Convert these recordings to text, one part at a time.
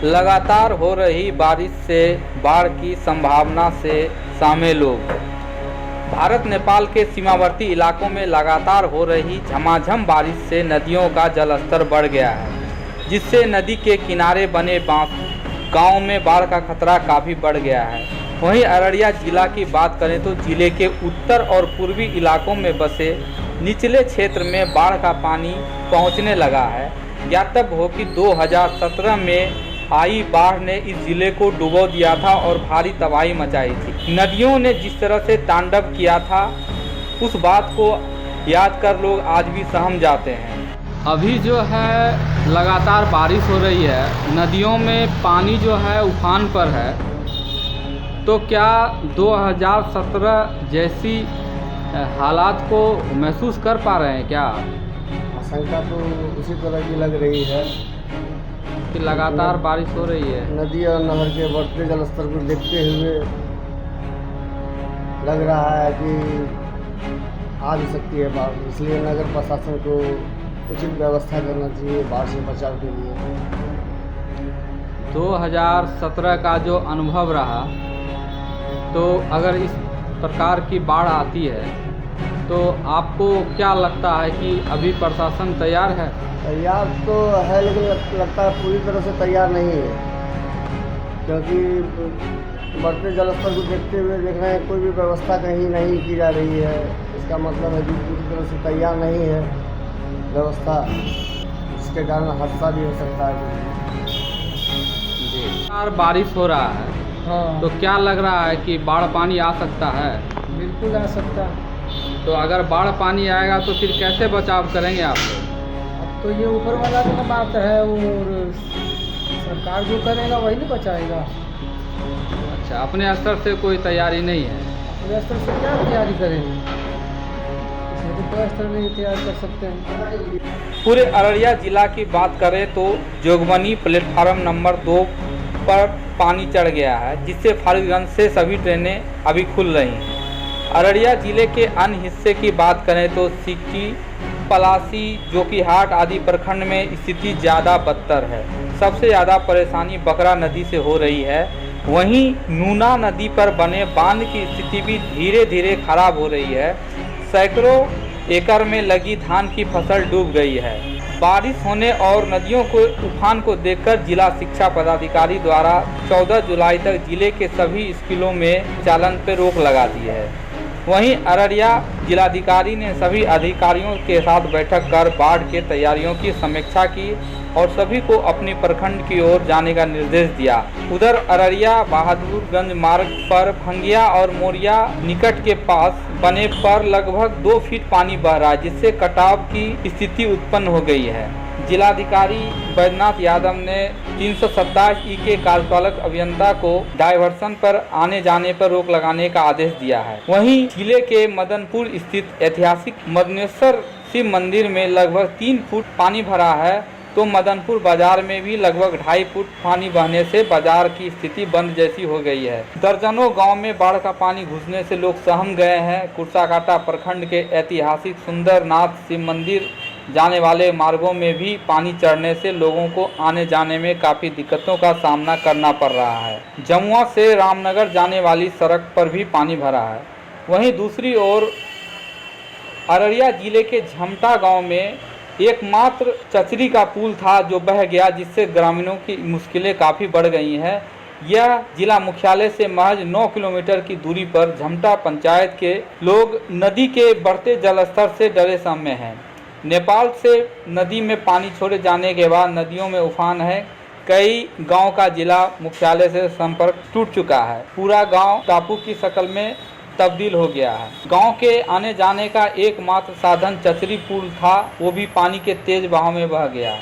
लगातार हो रही बारिश से बाढ़ की संभावना से सहमे लोग। भारत नेपाल के सीमावर्ती इलाकों में लगातार हो रही झमाझम बारिश से नदियों का जलस्तर बढ़ गया है, जिससे नदी के किनारे बने गांव में बाढ़ का खतरा काफ़ी बढ़ गया है। वहीं अररिया जिला की बात करें तो जिले के उत्तर और पूर्वी इलाकों में बसे निचले क्षेत्र में बाढ़ का पानी पहुंचने लगा है। ज्ञातव्य हो कि 2017 में आई बाढ़ ने इस जिले को डुबो दिया था और भारी तबाही मचाई थी। नदियों ने जिस तरह से तांडव किया था, उस बात को याद कर लोग आज भी सहम जाते हैं। अभी जो है लगातार बारिश हो रही है, नदियों में पानी जो है उफान पर है, तो क्या 2017 जैसी हालात को महसूस कर पा रहे हैं क्या? आशंका तो उसी तरह की लग रही है कि लगातार बारिश हो रही है। नदी और नहर के बढ़ते जलस्तर को देखते हुए लग रहा है कि आ भी सकती है बाढ़, इसलिए नगर प्रशासन को उचित व्यवस्था करना चाहिए बाढ़ से बचाव के लिए। 2017 का जो अनुभव रहा, तो अगर इस प्रकार की बाढ़ आती है तो आपको क्या लगता है कि अभी प्रशासन तैयार है? तैयार तो है, लेकिन लगता है पूरी तरह से तैयार नहीं है, क्योंकि बढ़ते जलस्तर को देखते हुए देख रहे हैं कोई भी व्यवस्था कहीं नहीं की जा रही है। इसका मतलब है कि पूरी तरह से तैयार नहीं है व्यवस्था, जिसके कारण हादसा भी हो सकता है। जी, बारिश हो रहा है, हाँ, तो क्या लग रहा है कि बाढ़ पानी आ सकता है? बिल्कुल आ सकता है। तो अगर बाढ़ पानी आएगा तो फिर कैसे बचाव करेंगे आप लोग? अब तो ये ऊपर वाला तो बात है, और सरकार जो करेगा वही नहीं बचाएगा। अच्छा, अपने स्तर से कोई तैयारी नहीं है? अपने स्तर से क्या तैयारी करेंगे, कोई स्तर नहीं तैयार कर सकते हैं। पूरे अररिया जिला की बात करें तो जोगबनी प्लेटफार्म नंबर 2 पर पानी चढ़ गया है, जिससे फारबिसगंज से सभी ट्रेनें अभी खुल रही हैं। अररिया जिले के अन्य हिस्से की बात करें तो सिक्की, पलासी, जोकीहाट आदि प्रखंड में स्थिति ज़्यादा बदतर है। सबसे ज़्यादा परेशानी बकरा नदी से हो रही है। वहीं नूना नदी पर बने बांध की स्थिति भी धीरे धीरे खराब हो रही है। सैकड़ों एकड़ में लगी धान की फसल डूब गई है। बारिश होने और नदियों को उफान को देखकर जिला शिक्षा पदाधिकारी द्वारा 14 जुलाई तक जिले के सभी स्कूलों में चालन पर रोक लगा दी है। वहीं अररिया जिलाधिकारी ने सभी अधिकारियों के साथ बैठक कर बाढ़ के तैयारियों की समीक्षा की और सभी को अपने प्रखंड की ओर जाने का निर्देश दिया। उधर अररिया बहादुरगंज मार्ग पर भंगिया और मोरिया निकट के पास बने पर लगभग 2 फीट पानी बह रहा है, जिससे कटाव की स्थिति उत्पन्न हो गई है। जिलाधिकारी बैद्यनाथ यादव ने 327 के कार्यपालक अभियंता को डायवर्सन पर आने जाने पर रोक लगाने का आदेश दिया है। वहीं जिले के मदनपुर स्थित ऐतिहासिक मदनेश्वर शिव मंदिर में लगभग 3 फुट पानी भरा है, तो मदनपुर बाजार में भी लगभग 2.5 फुट पानी बहने से बाजार की स्थिति बंद जैसी हो गई है। दर्जनों गांव में बाढ़ का पानी घुसने से लोग सहम गए हैं। कुर्साकाटा प्रखंड के ऐतिहासिक सुंदरनाथ शिव मंदिर जाने वाले मार्गों में भी पानी चढ़ने से लोगों को आने जाने में काफ़ी दिक्कतों का सामना करना पड़ रहा है। जमुआ से रामनगर जाने वाली सड़क पर भी पानी भरा है। वहीं दूसरी ओर अररिया जिले के झमटा गांव में एकमात्र चचरी का पुल था जो बह गया, जिससे ग्रामीणों की मुश्किलें काफ़ी बढ़ गई हैं। यह जिला मुख्यालय से महज 9 किलोमीटर की दूरी पर झमटा पंचायत के लोग नदी के बढ़ते जलस्तर से डरे सहमे हैं। नेपाल से नदी में पानी छोड़े जाने के बाद नदियों में उफान है। कई गांव का जिला मुख्यालय से संपर्क टूट चुका है। पूरा गांव टापू की शक्ल में तब्दील हो गया है। गांव के आने जाने का एकमात्र साधन चचरी पुल था, वो भी पानी के तेज बहाव में बह गया।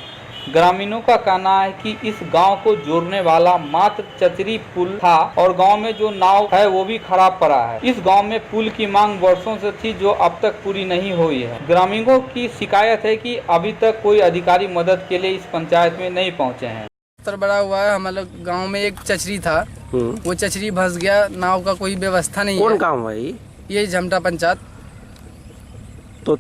ग्रामीणों का कहना है कि इस गांव को जोड़ने वाला मात्र चचरी पुल था और गांव में जो नाव है वो भी खराब पड़ा है। इस गांव में पुल की मांग वर्षों से थी, जो अब तक पूरी नहीं हुई है। ग्रामीणों की शिकायत है कि अभी तक कोई अधिकारी मदद के लिए इस पंचायत में नहीं पहुंचे हैं। स्तर बड़ा हुआ है। हमारे गांव में एक चचरी था, वो चचरी फंस गया। नाव का कोई व्यवस्था नहीं है। कौन गाँव है ये झमटा पंचायत। तो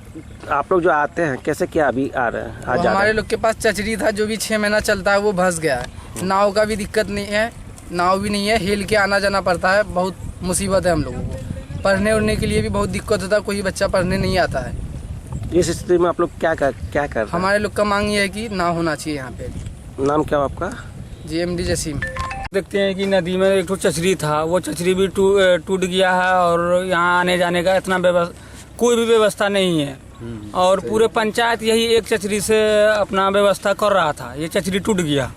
आप लोग जो आते हैं कैसे क्या अभी आ रहे हैं? हमारे लोग के पास चचरी था जो भी 6 महीना चलता है, वो फंस गया है। नाव का भी दिक्कत नहीं है, नाव भी नहीं है, हिल के आना जाना पड़ता है, बहुत मुसीबत है हम लोगों को। पढ़ने उड़ने के लिए भी बहुत दिक्कत होता है, कोई बच्चा पढ़ने नहीं आता है। इस स्थिति में आप लोग क्या कर रहे हैं? हमारे लोग का मांग ये है कि नाव होना चाहिए यहाँ पे। नाम क्या हो आपका? JMD जसीम। देखते हैं कि नदी में एक तो चचरी था, वो चचरी भी टूट गया है और यहाँ आने जाने का इतना कोई भी व्यवस्था नहीं है। और पूरे पंचायत यही एक चचरी से अपना व्यवस्था कर रहा था, ये चचरी टूट गया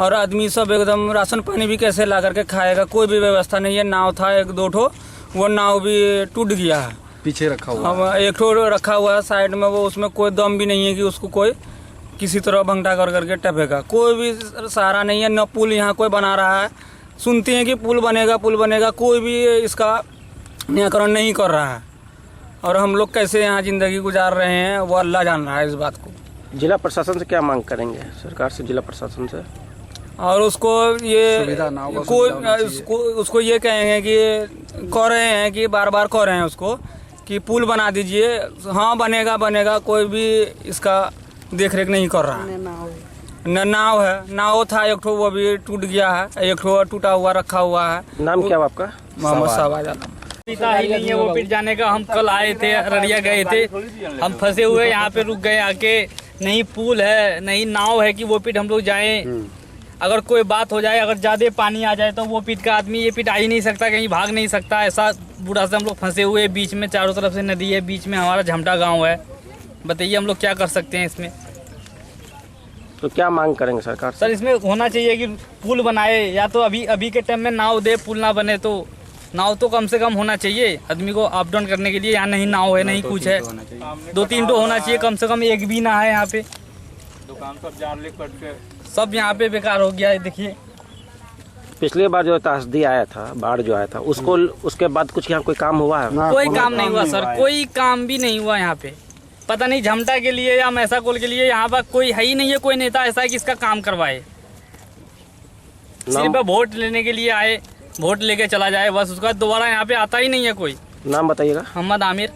और आदमी सब एकदम राशन पानी भी कैसे ला करके खाएगा, कोई भी व्यवस्था नहीं है। नाव था एक दो ठो, वो नाव भी टूट गया है, पीछे रखा हुआ अब एक ठो रखा हुआ है साइड में, वो उसमें कोई दम भी नहीं है कि उसको कोई किसी तरह भंगटा कर करके टपेगा, कोई भी सहारा नहीं है। न पुल यहाँ कोई बना रहा है, सुनते हैं कि पुल बनेगा, कोई भी इसका निराकरण नहीं कर रहा है। और हम लोग कैसे यहाँ ज़िंदगी गुजार रहे हैं वो अल्लाह जान रहा है इस बात को। जिला प्रशासन से क्या मांग करेंगे? सरकार से, जिला प्रशासन से? और उसको ये उसको ये कहेंगे कि कह रहे हैं कि बार कह रहे हैं उसको कि पुल बना दीजिए। हाँ बनेगा, कोई भी इसका देख रेख नहीं कर रहा है। न नाव है, नाव था एक ठो, वो भी टूट गया है, एक ठो टूटा हुआ रखा हुआ है। नाम क्या है आपका? मोहम्मद साहबाज आलम। पता ही नहीं है वो पिट जाने का। हम कल आए थे, अररिया गए थे, हम फंसे हुए यहाँ पे रुक गए आके। नहीं पुल है, नहीं नाव है कि वो पिट हम लोग जाएं। अगर कोई बात हो जाए, अगर ज़्यादा पानी आ जाए तो वो पिट का आदमी ये पिट आ ही नहीं सकता, कहीं भाग नहीं सकता। ऐसा बुरा से हम लोग फंसे हुए, बीच में चारों तरफ से नदी है, बीच में हमारा झमटा गाँव है। बताइए हम लोग क्या कर सकते हैं इसमें? तो क्या मांग करेंगे सरकार से? सर इसमें होना चाहिए कि पुल बनाए, या तो अभी के टाइम में नाव दे, पुल ना बने तो नाव तो कम से कम होना चाहिए आदमी को अप डाउन करने के लिए। यहाँ नहीं नाव है, नहीं कुछ है, 2-3 तो होना चाहिए कम से कम, एक भी ना है यहाँ पे। दुकान सब जाले कट के सब यहाँ पे बेकार हो गया है। देखिए पिछली बार जो त्रासदी आया था, बाढ़ जो आया था, उसके बाद कुछ यहाँ कोई काम हुआ है? कोई काम नहीं हुआ सर, कोई काम भी नहीं हुआ यहाँ पे। पता नहीं झमटा के लिए या मैसाकोल के लिए यहाँ पर कोई है ही नहीं है, कोई नेता ऐसा है कि इसका काम करवाए। सिर्फ वोट लेने के लिए आए, वोट लेके चला जाए बस, उसका दोबारा यहाँ पे आता ही नहीं है कोई। नाम बताइएगा। मोहम्मद आमिर।